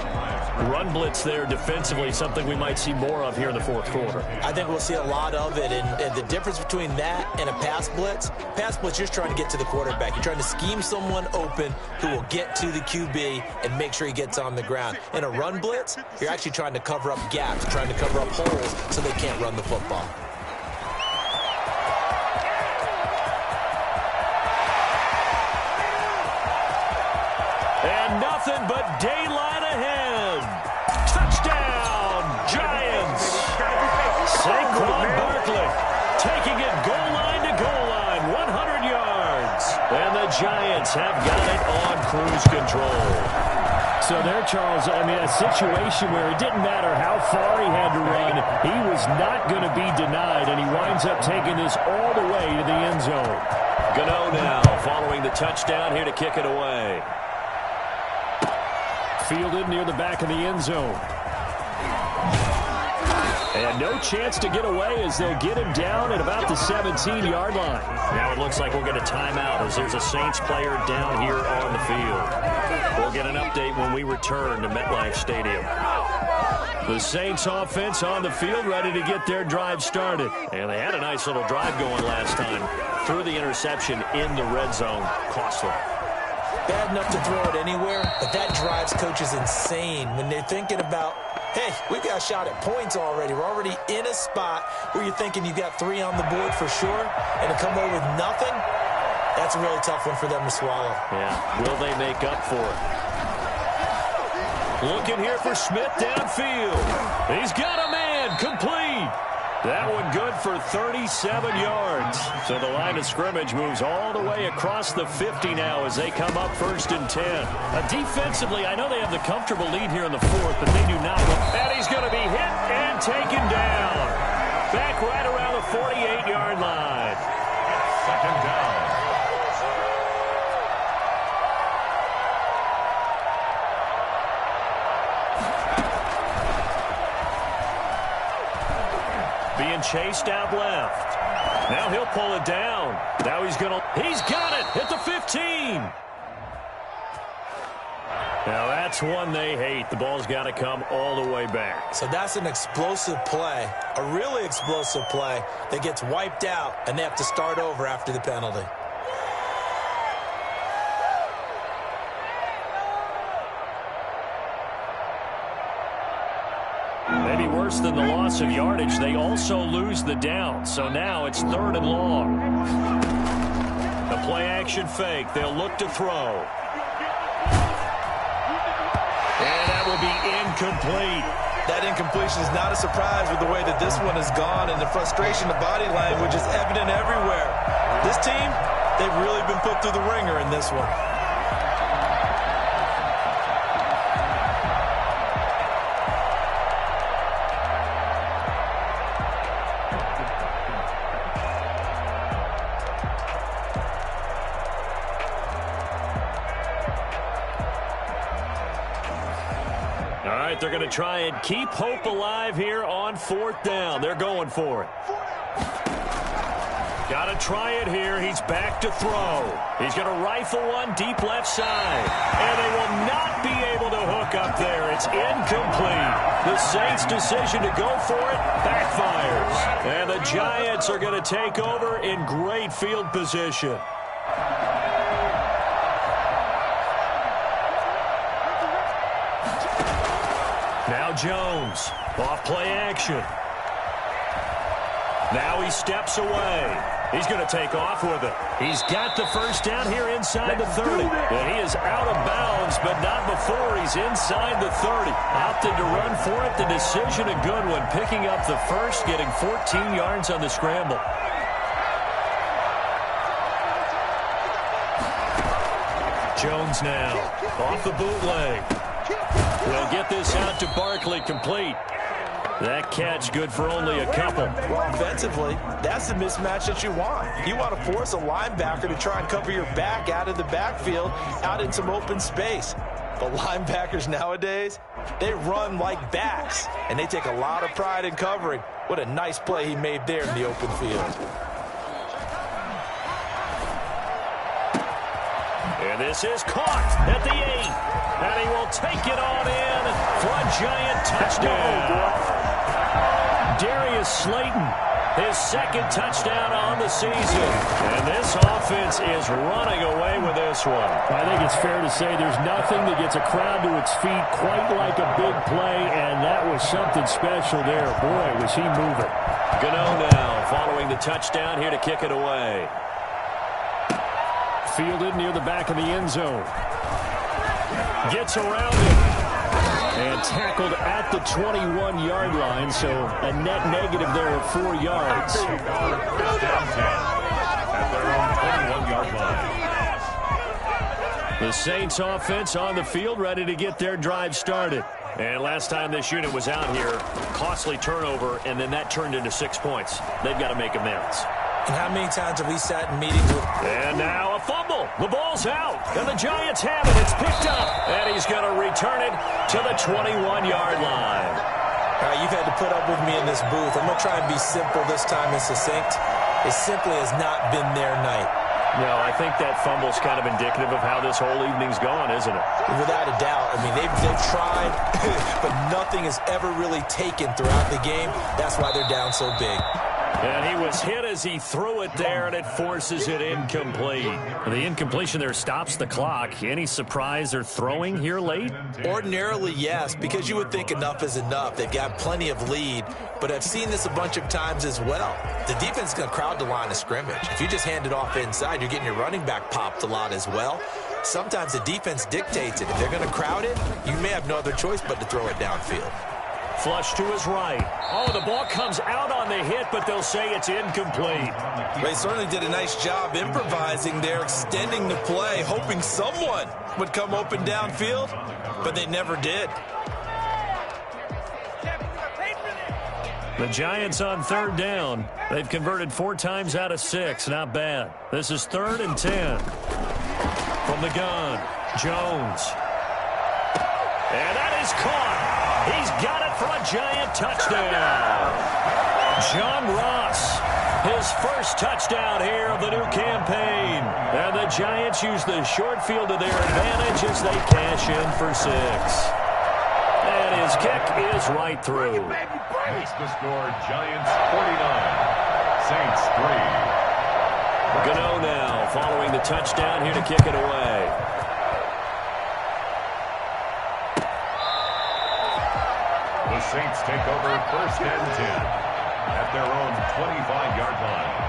S1: Run blitz there defensively, something we might see more of here in the fourth quarter.
S5: I think we'll see a lot of it, and the difference between that and a pass blitz, you're just trying to get to the quarterback. You're trying to scheme someone open who will get to the QB and make sure he gets on the ground. In a run blitz, you're actually trying to cover up gaps, trying to cover up holes so they can't run the football.
S1: And nothing but daylight ahead. Touchdown, Giants. Saquon Barkley taking it goal line to goal line, 100 yards. And the Giants have got it on cruise control.
S6: So there, Charles, I mean, a situation where it didn't matter how far he had to run, he was not going to be denied, and he winds up taking this all the way to the end zone.
S1: Gano now following the touchdown here to kick it away.
S6: Fielded near the back of the end zone. And no chance to get away as they'll get him down at about the 17-yard line.
S1: Now it looks like we'll get a timeout as there's a Saints player down here on the field. We'll get an update when we return to MetLife Stadium. The Saints offense on the field ready to get their drive started. And they had a nice little drive going last time. Threw the interception in the red zone. Costly.
S5: Bad enough to throw it anywhere, but that drives coaches insane when they're thinking about, hey, we've got a shot at points already. We're already in a spot where you're thinking you got 3 on the board for sure, and to come away with nothing, that's a really tough one for them to swallow.
S1: Yeah, will they make up for it? Looking here for Smith downfield. He's got a man, complete. That one good for 37 yards. So the line of scrimmage moves all the way across the 50 now as they come up 1st and 10. Defensively, I know they have the comfortable lead here in the 4th, but they do not. And he's going to be hit and taken down. Back right around the 48-yard line.
S4: 2nd down.
S1: Being chased out left. Now he'll pull it down. Now he's got it at the 15. Now that's one they hate. The ball's got to come all the way back.
S5: So that's an explosive play, a really explosive play that gets wiped out, and they have to start over after the penalty.
S1: Maybe worse than the loss of yardage, they also lose the down. So now it's 3rd and long. The play action fake. They'll look to throw. And that will be incomplete.
S3: That incompletion is not a surprise with the way that this one has gone, and the frustration, the body language is evident everywhere. This team, they've really been put through the ringer in this one.
S1: They're going to try and keep hope alive here on 4th down. They're going for it. Got to try it here. He's back to throw. He's going to rifle one deep left side. And they will not be able to hook up there. It's incomplete. The Saints' decision to go for it backfires. And the Giants are going to take over in great field position. Now Jones, off play action. Now he steps away. He's going to take off with it. He's got the 1st down here inside the 30. And he is out of bounds, but not before he's inside the 30. Opted to run for it. The decision a good one. Picking up the 1st, getting 14 yards on the scramble. Jones now, off the bootleg. They'll get this out to Barkley, complete. That catch good for only a couple.
S3: Well, offensively, that's the mismatch that you want. You want to force a linebacker to try and cover your back out of the backfield, out in some open space. The linebackers nowadays, they run like backs, and they take a lot of pride in covering. What a nice play he made there in the open field. And
S1: this is caught at the 8. And he will take it on in. Front Giant touchdown. Darius Slayton, his second touchdown on the season. And this offense is running away with this one.
S6: I think it's fair to say there's nothing that gets a crowd to its feet quite like a big play, and that was something special there. Boy, was he moving.
S1: Gano now following the touchdown here to kick it away.
S6: Fielded near the back of the end zone. Gets around it. And tackled at the 21-yard line, so a net negative there of 4 yards.
S4: At their own 21-yard line.
S1: The Saints offense on the field, ready to get their drive started. And last time this unit was out here, costly turnover, and then that turned into 6 points. They've got to make amends.
S5: And how many times have we sat in meetings with...
S1: And now a fumble. The ball's out. And the Giants have it. It's picked up. And he's going to return it to the 21-yard line.
S5: All right, you've had to put up with me in this booth. I'm going to try and be simple this time and succinct. It simply has not been their night.
S1: No, I think that fumble's kind of indicative of how this whole evening's gone, isn't it?
S5: Without a doubt. I mean, they've tried, but nothing has ever really taken throughout the game. That's why they're down so big.
S1: And he was hit as he threw it there, and it forces it incomplete.
S6: The incompletion there stops the clock. Any surprise they're throwing here late?
S5: Ordinarily, yes, because you would think enough is enough. They've got plenty of lead, but I've seen this a bunch of times as well. The defense is going to crowd the line of scrimmage. If you just hand it off inside, you're getting your running back popped a lot as well. Sometimes the defense dictates it. If they're going to crowd it, you may have no other choice but to throw it downfield.
S1: Flush to his right. Oh, the ball comes out on the hit, but they'll say it's incomplete.
S5: They certainly did a nice job improvising there, extending the play, hoping someone would come open downfield, but they never did.
S1: The Giants on third down. They've converted 4 times out of 6. Not bad. This is 3rd and 10. From the gun, Jones. And that is caught. He's got it for a Giant touchdown. John Ross, his first touchdown here of the new campaign. And the Giants use the short field to their advantage as they cash in for 6. And his kick is right through.
S4: Makes the score Giants 49, Saints 3.
S1: Gano now following the touchdown here to kick it away.
S4: The Saints take over 1st and 10 at their own 25-yard line.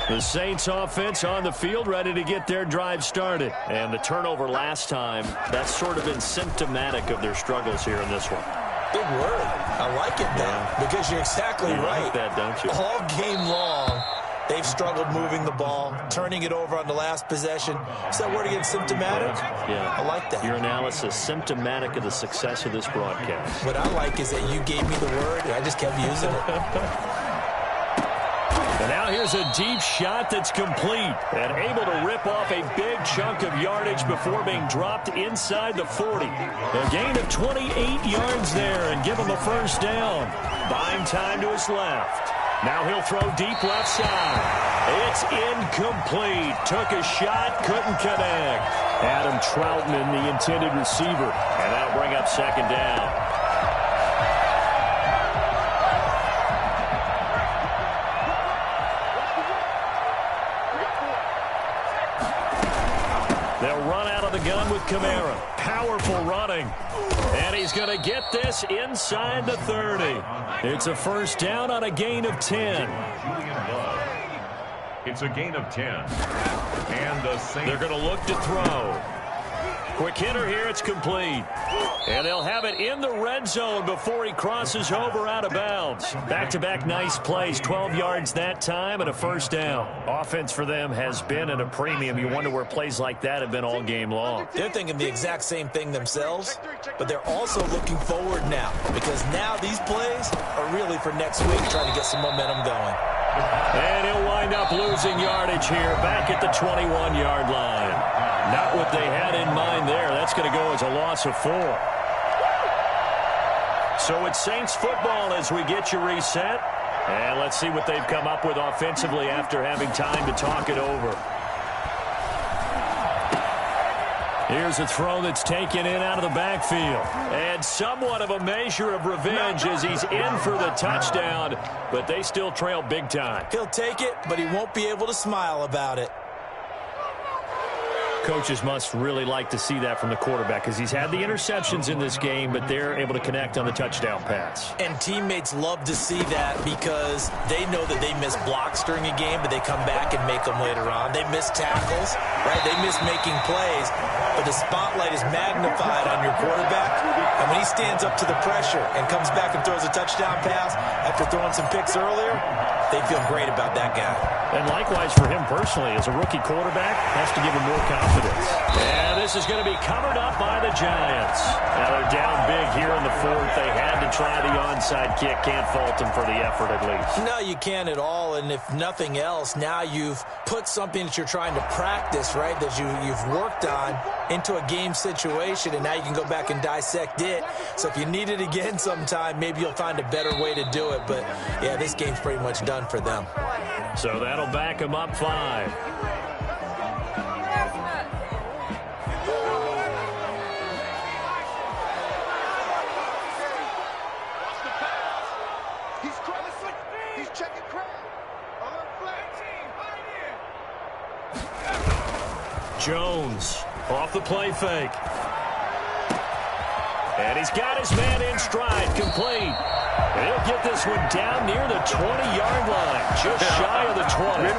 S1: The Saints offense on the field ready to get their drive started. And the turnover last time, that's sort of been symptomatic of their struggles here in this one.
S5: Good word. I like it, though, because you're exactly right.
S1: Like that, don't you?
S5: All game long, they've struggled moving the ball, turning it over on the last possession. Is that word again, symptomatic?
S1: Yeah.
S5: I like that.
S1: Your analysis, symptomatic of the success of this broadcast.
S5: What I like is that you gave me the word, and I just kept using it.
S1: And now here's a deep shot that's complete and able to rip off a big chunk of yardage before being dropped inside the 40. A gain of 28 yards there and give him a first down. Buying time to his left. Now he'll throw deep left side. It's incomplete. Took a shot, couldn't connect. Adam Troutman, the intended receiver. And that'll bring up 2nd down. They'll run out of the gun with Kamara. Powerful running. And he's going to get this inside the 30. It's a first down on a gain of 10.
S4: It's a gain of 10. And the Saints.
S1: They're going to look to throw. Quick hitter here. It's complete. And they'll have it in the red zone before he crosses over out of bounds. Back-to-back nice plays. 12 yards that time and a first down. Offense for them has been at a premium. You wonder where plays like that have been all game long.
S5: They're thinking the exact same thing themselves, but they're also looking forward now because now these plays are really for next week, trying to get some momentum going.
S1: And he'll wind up losing yardage here back at the 21-yard line. Not what they had in mind there. That's going to go as a loss of 4. So it's Saints football as we get you reset. And let's see what they've come up with offensively after having time to talk it over. Here's a throw that's taken in out of the backfield. And somewhat of a measure of revenge as he's in for the touchdown, but they still trail big time.
S3: He'll take it, but he won't be able to smile about it.
S1: Coaches must really like to see that from the quarterback because he's had the interceptions in this game, but they're able to connect on the touchdown pass.
S3: And teammates love to see that because they know that they miss blocks during a game, but they come back and make them later on. They miss tackles, right? They miss making plays, but the spotlight is magnified on your quarterback. And when he stands up to the pressure and comes back and throws a touchdown pass after throwing some picks earlier, they feel great about that guy.
S1: And likewise for him personally, as a rookie quarterback, has to give him more confidence. And this is going to be covered up by the Giants. Now they're down big here in the fourth. They had to try the onside kick. Can't fault them for the effort at least.
S3: No, you can't at all. And if nothing else, now you've put something that you're trying to practice, right, that you've worked on into a game situation, and now you can go back and dissect it. So if you need it again sometime, maybe you'll find a better way to do it. But, yeah, this game's pretty much done for them.
S1: So that'll back them up 5. Jones off the play fake. And he's got his man in stride, complete. And he'll get this one down near the 20-yard line, just shy of the 20.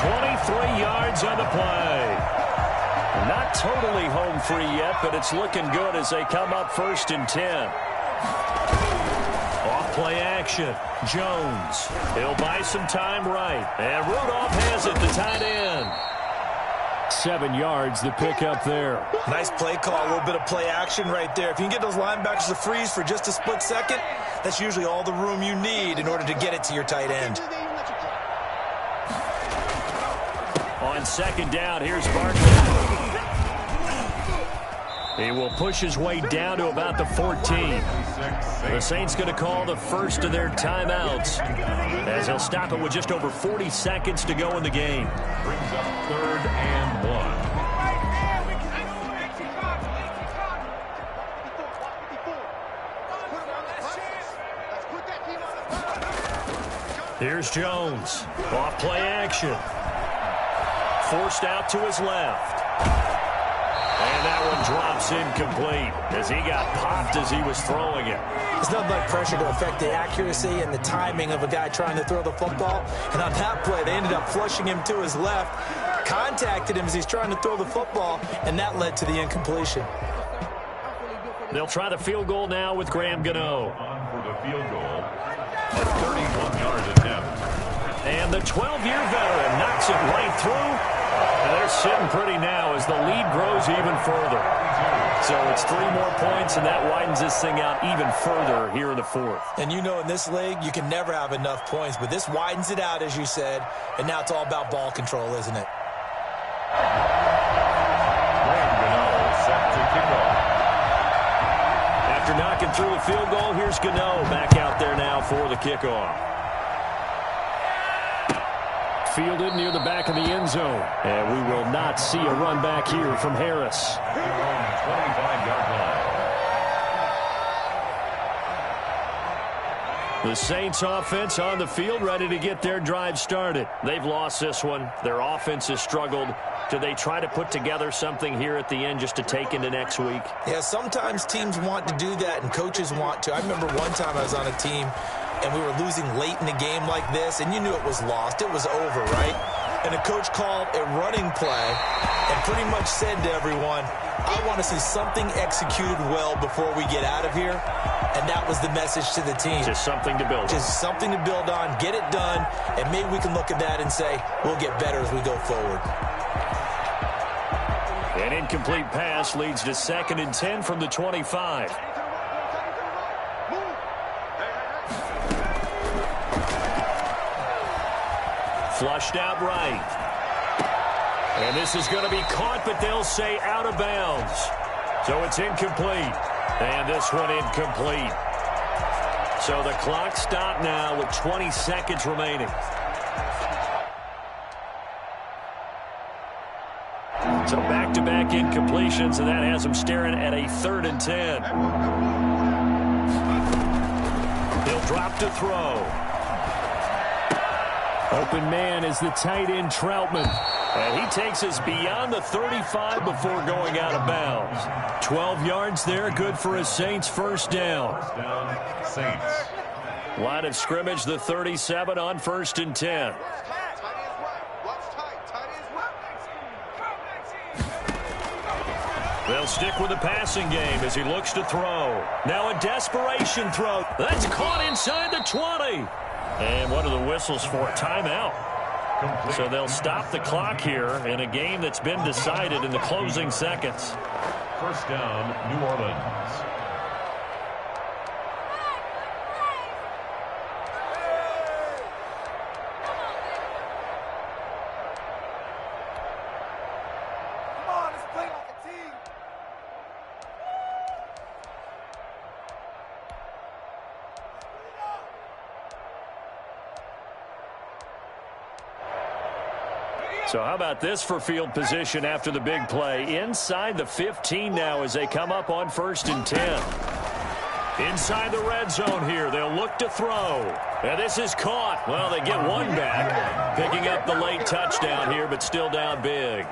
S1: 23 yards on the play. Not totally home free yet, but it's looking good as they come up 1st and 10. Off play action. Jones. He'll buy some time right. And Rudolph has it, the tight end. 7 yards, the pickup there.
S3: Nice play call, a little bit of play action right there. If you can get those linebackers to freeze for just a split second, that's usually all the room you need in order to get it to your tight end.
S1: On 2nd down, here's Barkley. He will push his way down to about the 14. The Saints going to call the first of their timeouts as he'll stop it with just over 40 seconds to go in the game.
S4: Brings up 3rd and
S2: 1.
S1: Here's Jones. Off play action. Forced out to his left. And that one drops incomplete as he got popped as he was throwing it.
S5: There's nothing like pressure to affect the accuracy and the timing of a guy trying to throw the football. And on that play, they ended up flushing him to his left, contacted him as he's trying to throw the football, and that led to the incompletion.
S1: They'll try the field goal now with Graham Gano.
S4: On for the field goal, a 31-yard attempt.
S1: And the 12-year veteran knocks it right through. And they're sitting pretty now as the lead grows even further. So it's 3 more points, and that widens this thing out even further here in the 4th.
S3: And you know in this league, you can never have enough points, but this widens it out, as you said, and now it's all about ball control, isn't it?
S4: Graham Gano set to kick off.
S1: After knocking through the field goal, here's Gano back out there now for the kickoff. Fielded near the back of the end zone. And we will not see a run back here from Harris.
S4: 25-yard line.
S1: The Saints offense on the field ready to get their drive started. They've lost this one. Their offense has struggled. Do they try to put together something here at the end just to take into next week?
S3: Yeah, sometimes teams want to do that and coaches want to. I remember one time I was on a team and we were losing late in a game like this, and you knew it was lost. It was over, right? And the coach called a running play and pretty much said to everyone, I want to see something executed well before we get out of here. And that was the message to the team.
S1: Just something to build on.
S3: Just something to build on, get it done, and maybe we can look at that and say, we'll get better as we go forward.
S1: An incomplete pass leads to 2nd and 10 from the 25. Flushed out right. And this is going to be caught, but they'll say out of bounds. So it's incomplete. And this one incomplete. So the clock stopped now with 20 seconds remaining. So back-to-back incompletions, and that has him staring at a 3rd and 10. He'll drop to throw.
S6: Open man is the tight end, Troutman.
S1: And he takes us beyond the 35 before going out of bounds. 12 yards there, good for a Saints first down.
S4: First down, Saints.
S1: Line of scrimmage, the 37 on 1st and 10. They'll stick with the passing game as he looks to throw. Now a desperation throw. That's caught inside the 20. And what are the whistles for? Timeout. So they'll stop the clock here in a game that's been decided in the closing seconds.
S4: First down, New Orleans.
S1: So how about this for field position after the big play? Inside the 15 now as they come up on 1st and 10. Inside the red zone here. They'll look to throw. And this is caught. Well, they get one back. Picking up the late touchdown here, but still down big.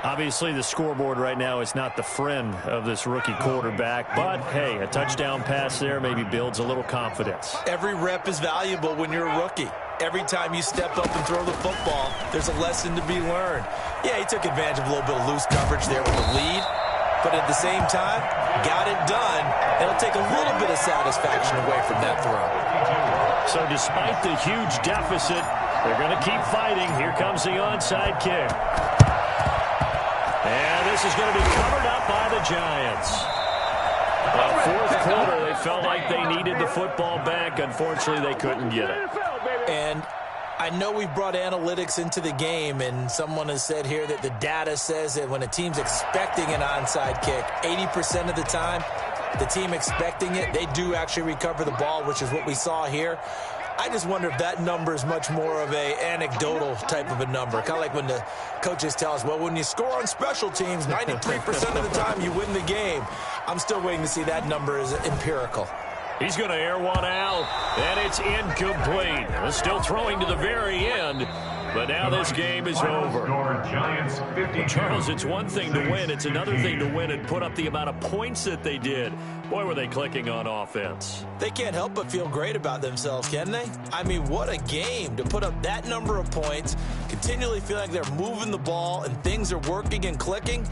S6: Obviously, the scoreboard right now is not the friend of this rookie quarterback. But, hey, a touchdown pass there maybe builds a little confidence.
S3: Every rep is valuable when you're a rookie. Every time you step up and throw the football, there's a lesson to be learned. Yeah, he took advantage of a little bit of loose coverage there with the lead. But at the same time, got it done. It'll take a little bit of satisfaction away from that throw.
S1: So despite the huge deficit, they're going to keep fighting. Here comes the onside kick. And this is going to be covered up by the Giants. Well, 4th quarter, they felt like they needed the football back. Unfortunately, they couldn't get it.
S5: And I know we brought analytics into the game, and someone has said here that the data says that when a team's expecting an onside kick, 80% of the time, the team expecting it, they do actually recover the ball, which is what we saw here. I just wonder if that number is much more of a anecdotal type of a number. Kind of like when the coaches tell us, well, when you score on special teams, 93% of the time you win the game. I'm still waiting to see that number is empirical.
S1: He's going to air one out, and it's incomplete. Still throwing to the very end, but now this game is over.
S4: Giants 52.
S1: Charles, it's one thing to win. It's another thing to win and put up the amount of points that they did. Boy, were they clicking on offense.
S5: They can't help but feel great about themselves, can they? I mean, what a game to put up that number of points, continually feel like they're moving the ball and things are working and clicking.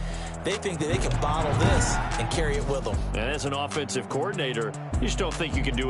S5: They think that they can bottle this and carry it with them.
S1: And as an offensive coordinator, you just don't think you can do